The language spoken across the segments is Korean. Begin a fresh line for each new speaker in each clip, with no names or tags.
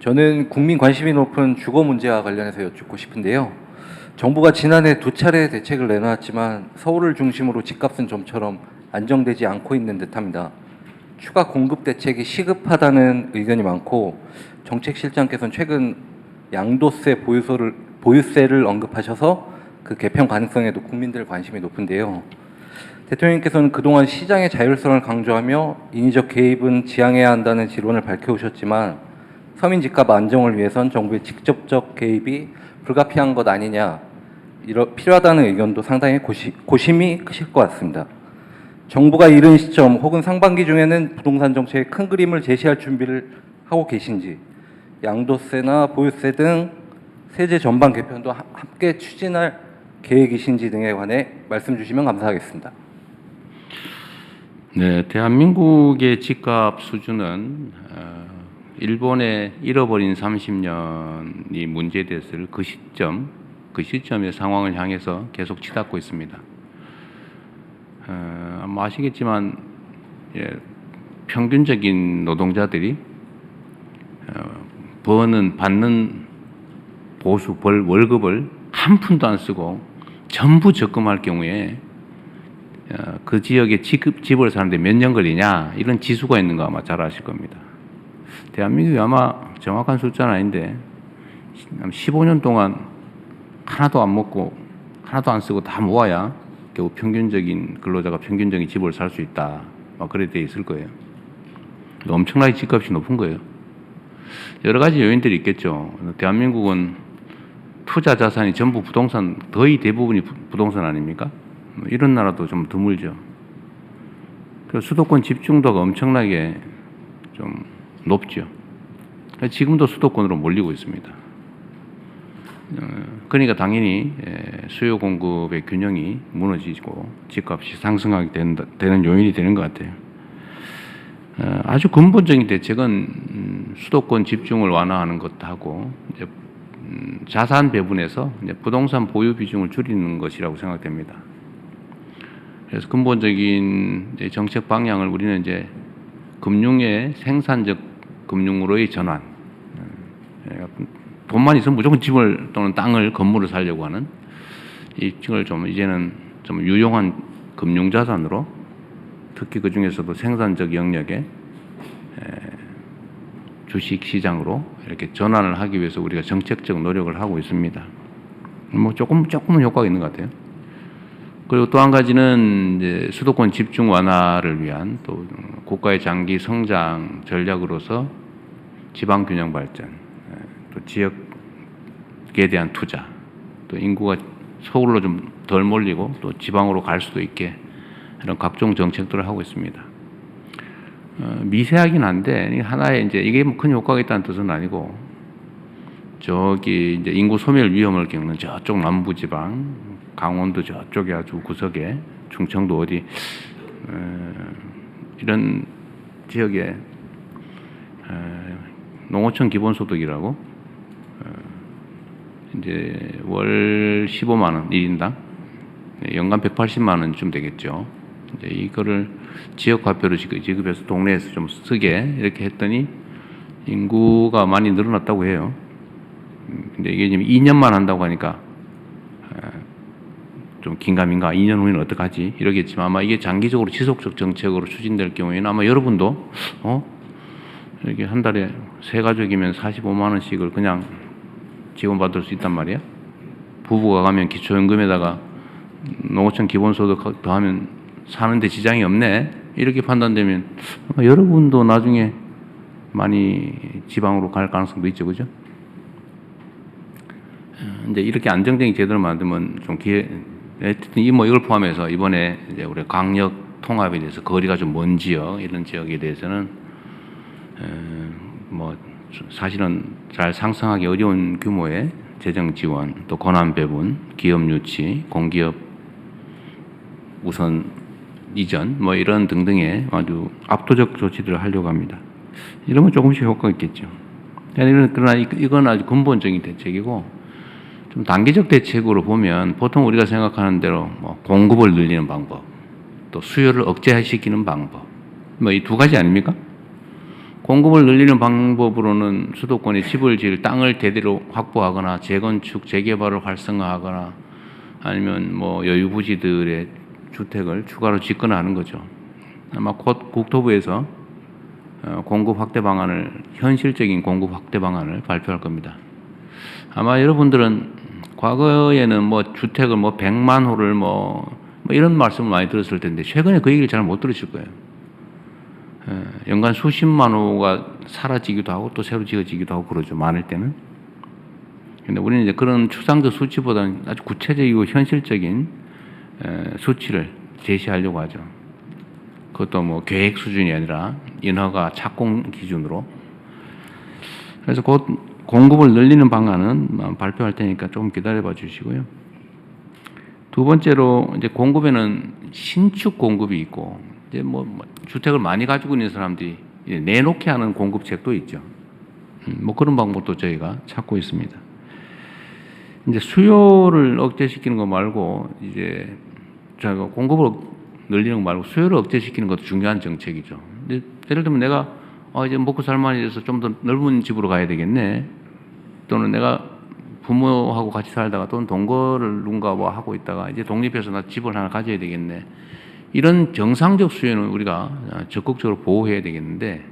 저는 국민 관심이 높은 주거 문제와 관련해서 여쭙고 싶은데요. 정부가 지난해 2차례 대책을 내놓았지만 서울을 중심으로 집값은 좀처럼 안정되지 않고 있는 듯합니다. 추가 공급 대책이 시급하다는 의견이 많고 정책실장께서는 최근 양도세 보유세를 언급하셔서 그 개편 가능성에도 국민들 관심이 높은데요. 대통령께서는 그동안 시장의 자율성을 강조하며 인위적 개입은 지양해야 한다는 지론을 밝혀오셨지만 서민 집값 안정을 위해선 정부의 직접적 개입이 불가피한 것 아니냐, 필요하다는 의견도 상당히 고심이 크실 것 같습니다. 정부가 이른 시점 혹은 상반기 중에는 부동산 정책의 큰 그림을 제시할 준비를 하고 계신지, 양도세나 보유세 등 세제 전반 개편도 함께 추진할 계획이신지 등에 관해 말씀 주시면 감사하겠습니다.
네, 대한민국의 집값 수준은 일본의 잃어버린 30년이 문제됐을 그 시점의 상황을 향해서 계속 치닫고 있습니다. 아마 아시겠지만 평균적인 노동자들이 받는 월급을 한 푼도 안 쓰고 전부 적금할 경우에 그 지역에 집을 사는데 몇 년 걸리냐, 이런 지수가 있는 거 아마 잘 아실 겁니다. 대한민국이 아마 정확한 숫자는 아닌데 15년 동안 하나도 안 먹고 하나도 안 쓰고 다 모아야 겨우 평균적인 근로자가 평균적인 집을 살 수 있다, 그래 돼 있을 거예요. 엄청나게 집값이 높은 거예요. 여러 가지 요인들이 있겠죠. 대한민국은 투자 자산이 전부 부동산, 거의 대부분이 부동산 아닙니까? 이런 나라도 좀 드물죠. 그래서 수도권 집중도가 엄청나게 좀 높죠. 지금도 수도권으로 몰리고 있습니다. 그러니까 당연히 수요 공급의 균형이 무너지고 집값이 상승하게 되는 요인이 되는 것 같아요. 아주 근본적인 대책은 수도권 집중을 완화하는 것하고 이제 자산 배분에서 이제 부동산 보유 비중을 줄이는 것이라고 생각됩니다. 그래서 근본적인 정책 방향을 우리는 이제 금융의 생산적 금융으로의 전환, 돈만 있으면 무조건 집을 또는 땅을, 건물을 사려고 하는 이걸 좀 이제는 좀 유용한 금융 자산으로, 특히 그 중에서도 생산적 영역의 주식 시장으로 이렇게 전환을 하기 위해서 우리가 정책적 노력을 하고 있습니다. 조금은 효과가 있는 것 같아요. 그리고 또 한 가지는 이제 수도권 집중 완화를 위한 또 국가의 장기 성장 전략으로서 지방 균형 발전, 또 지역에 대한 투자, 또 인구가 서울로 좀 덜 몰리고 또 지방으로 갈 수도 있게 이런 각종 정책들을 하고 있습니다. 미세하긴 한데 하나의 이제 이게 큰 효과가 있다는 뜻은 아니고, 저기 이제 인구 소멸 위험을 겪는 저쪽 남부 지방, 강원도 저쪽에 아주 구석에, 충청도 어디 이런 지역에 농어촌 기본소득이라고 이제 월 15만 원 1인당 연간 180만 원쯤 되겠죠. 이제 이거를 지역화표로 지급해서 동네에서 좀 쓰게 이렇게 했더니 인구가 많이 늘어났다고 해요. 근데 이게 지금 2년만 한다고 하니까 좀 긴가민가, 2년 후에는 어떡하지 이러겠지만, 아마 이게 장기적으로 지속적 정책으로 추진될 경우에는 아마 여러분도 이렇게 한 달에 세 가족이면 45만 원씩을 그냥 지원받을 수 있단 말이야. 부부가 가면 기초연금에다가 농어촌 기본소득 더하면 사는데 지장이 없네, 이렇게 판단되면 아마 여러분도 나중에 많이 지방으로 갈 가능성도 있죠, 그죠? 이제 이렇게 안정적인 제도를 만들면 좀 이걸 포함해서 이번에 이제 우리 강력 통합에 대해서 거리가 좀 먼 지역, 이런 지역에 대해서는 사실은 잘 상상하기 어려운 규모의 재정 지원, 또 권한 배분, 기업 유치, 공기업 우선 이전, 이런 등등의 아주 압도적 조치들을 하려고 합니다. 이런 건 조금씩 효과가 있겠죠. 그러나 이건 아주 근본적인 대책이고, 좀 단기적 대책으로 보면 보통 우리가 생각하는 대로 공급을 늘리는 방법, 또 수요를 억제시키는 방법, 이 두 가지 아닙니까? 공급을 늘리는 방법으로는 수도권에 집을 지을 땅을 대대로 확보하거나 재건축, 재개발을 활성화하거나 아니면 뭐 여유부지들의 주택을 추가로 짓거나 하는 거죠. 아마 곧 국토부에서 공급 확대 방안을, 현실적인 공급 확대 방안을 발표할 겁니다. 아마 여러분들은 과거에는 뭐 주택을 뭐 100만 호를 뭐 이런 말씀을 많이 들었을 텐데 최근에 그 얘기를 잘 못 들으실 거예요. 연간 수십만 호가 사라지기도 하고 또 새로 지어지기도 하고 그러죠. 많을 때는. 근데 우리는 이제 그런 추상적 수치보다는 아주 구체적이고 현실적인 수치를 제시하려고 하죠. 그것도 뭐 계획 수준이 아니라 인허가 착공 기준으로. 그래서 곧 공급을 늘리는 방안은 발표할 테니까 조금 기다려봐 주시고요. 두 번째로 이제 공급에는 신축 공급이 있고 이제 뭐 주택을 많이 가지고 있는 사람들이 내놓게 하는 공급책도 있죠. 뭐 그런 방법도 저희가 찾고 있습니다. 이제 수요를 억제시키는 거 말고 이제 저희가 공급을 늘리는 거 말고 수요를 억제시키는 것도 중요한 정책이죠. 근데 예를 들면 내가 이제 먹고 살만해져서 좀 더 넓은 집으로 가야 되겠네. 또는 내가 부모하고 같이 살다가 또는 동거를 누군가 뭐 하고 있다가 이제 독립해서 나 집을 하나 가져야 되겠네. 이런 정상적 수요는 우리가 적극적으로 보호해야 되겠는데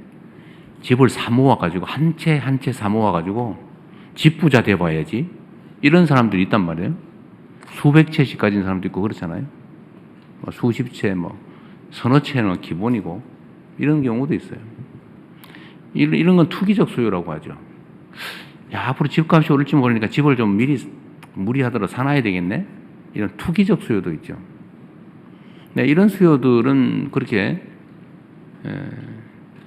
집을 사모아 가지고 한 채 한 채 사모아 가지고 집 부자 돼 봐야지. 이런 사람들이 있단 말이에요. 수백 채씩 가진 사람도 있고 그렇잖아요. 뭐 수십 채, 뭐 서너 채는 기본이고 이런 경우도 있어요. 이런 건 투기적 수요라고 하죠. 야, 앞으로 집값이 오를지 모르니까 집을 좀 미리 무리하더라도 사놔야 되겠네. 이런 투기적 수요도 있죠. 네, 이런 수요들은 그렇게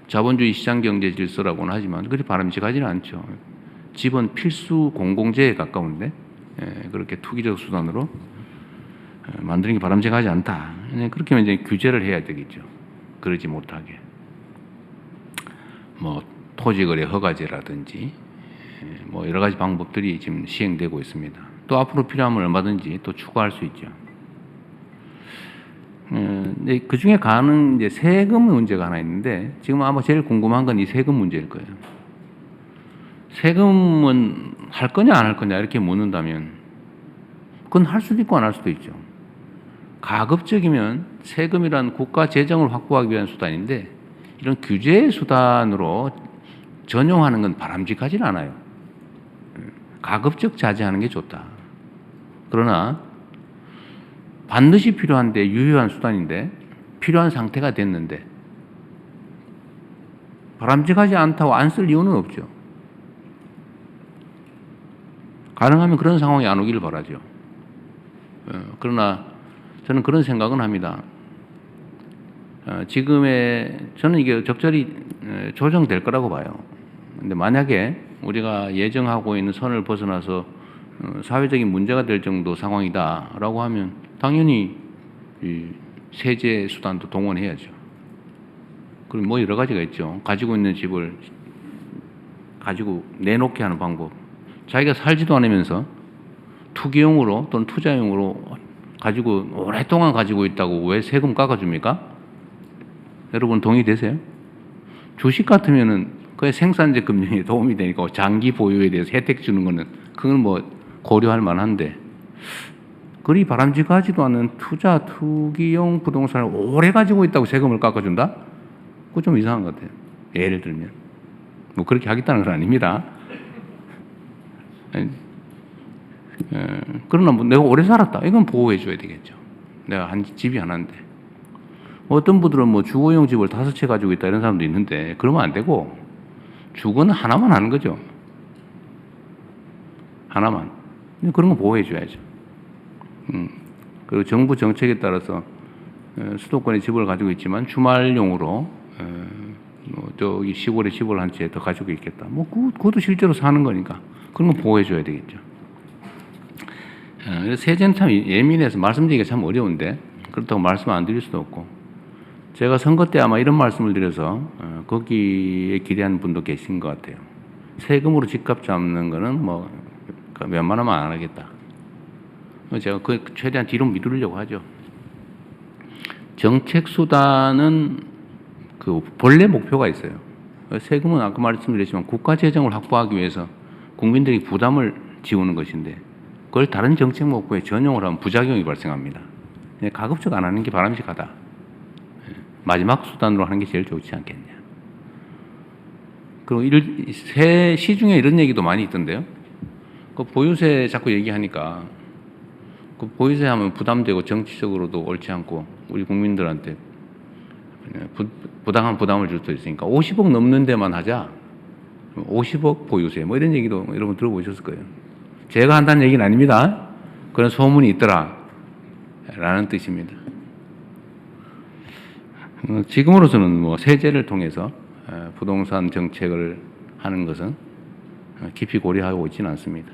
자본주의 시장 경제 질서라고는 하지만 그렇게 바람직하지는 않죠. 집은 필수 공공재에 가까운데 그렇게 투기적 수단으로 만드는 게 바람직하지 않다. 그렇게 하면 이제 규제를 해야 되겠죠. 그러지 못하게. 뭐 토지거래 허가제라든지 뭐 여러 가지 방법들이 지금 시행되고 있습니다. 또 앞으로 필요하면 얼마든지 또 추가할 수 있죠. 그 중에 가는 이제 세금 문제가 하나 있는데 지금 아마 제일 궁금한 건 이 세금 문제일 거예요. 세금은 할 거냐 안 할 거냐 이렇게 묻는다면 그건 할 수도 있고 안 할 수도 있죠. 가급적이면 세금이란 국가 재정을 확보하기 위한 수단인데 이런 규제 수단으로 전용하는 건 바람직하진 않아요. 가급적 자제하는 게 좋다. 그러나 반드시 필요한데 유효한 수단인데 필요한 상태가 됐는데 바람직하지 않다고 안 쓸 이유는 없죠. 가능하면 그런 상황이 안 오기를 바라죠. 그러나 저는 그런 생각은 합니다. 저는 이게 적절히 조정될 거라고 봐요. 근데 만약에 우리가 예정하고 있는 선을 벗어나서 사회적인 문제가 될 정도 상황이다라고 하면 당연히 이 세제 수단도 동원해야죠. 그리고 뭐 여러 가지가 있죠. 가지고 있는 집을 가지고 내놓게 하는 방법. 자기가 살지도 않으면서 투기용으로 또는 투자용으로 가지고 오랫동안 가지고 있다고 왜 세금 깎아줍니까? 여러분 동의되세요? 주식 같으면은 그게 생산재 금융에 도움이 되니까 장기 보유에 대해서 혜택 주는 거는 그건 뭐 고려할 만한데 그리 바람직하지도 않은 투기용 부동산을 오래 가지고 있다고 세금을 깎아준다? 그거 좀 이상한 것 같아요. 예를 들면 뭐 그렇게 하겠다는 건 아닙니다. 그러나 뭐 내가 오래 살았다. 이건 보호해 줘야 되겠죠. 내가 한 집이 하나인데. 어떤 분들은 뭐 주거용 집을 5채 가지고 있다 이런 사람도 있는데 그러면 안 되고 주거는 하나만 하는 거죠. 하나만. 그런 거 보호해 줘야죠. 그리고 정부 정책에 따라서 수도권에 집을 가지고 있지만 주말용으로 뭐 저기 시골에 집을 한 채 더 가지고 있겠다. 뭐 그것도 실제로 사는 거니까 그런 거 보호해 줘야 되겠죠. 그래서 세제는 참 예민해서 말씀드리기가 참 어려운데 그렇다고 말씀 안 드릴 수도 없고 제가 선거 때 아마 이런 말씀을 드려서 거기에 기대하는 분도 계신 것 같아요. 세금으로 집값 잡는 거는 뭐 웬만하면 안 하겠다. 제가 그 최대한 뒤로 미루려고 하죠. 정책 수단은 그 본래 목표가 있어요. 세금은 아까 말씀드렸지만 국가 재정을 확보하기 위해서 국민들이 부담을 지우는 것인데 그걸 다른 정책 목표에 전용을 하면 부작용이 발생합니다. 가급적 안 하는 게 바람직하다. 마지막 수단으로 하는 게 제일 좋지 않겠냐. 그리고 시중에 이런 얘기도 많이 있던데요. 그 보유세 자꾸 얘기하니까 그 보유세 하면 부담되고 정치적으로도 옳지 않고 우리 국민들한테 부당한 부담을 줄 수도 있으니까 50억 넘는 데만 하자. 50억 보유세 뭐 이런 얘기도 여러분 들어보셨을 거예요. 제가 한다는 얘기는 아닙니다. 그런 소문이 있더라 라는 뜻입니다. 지금으로서는 뭐 세제를 통해서 부동산 정책을 하는 것은 깊이 고려하고 있지는 않습니다.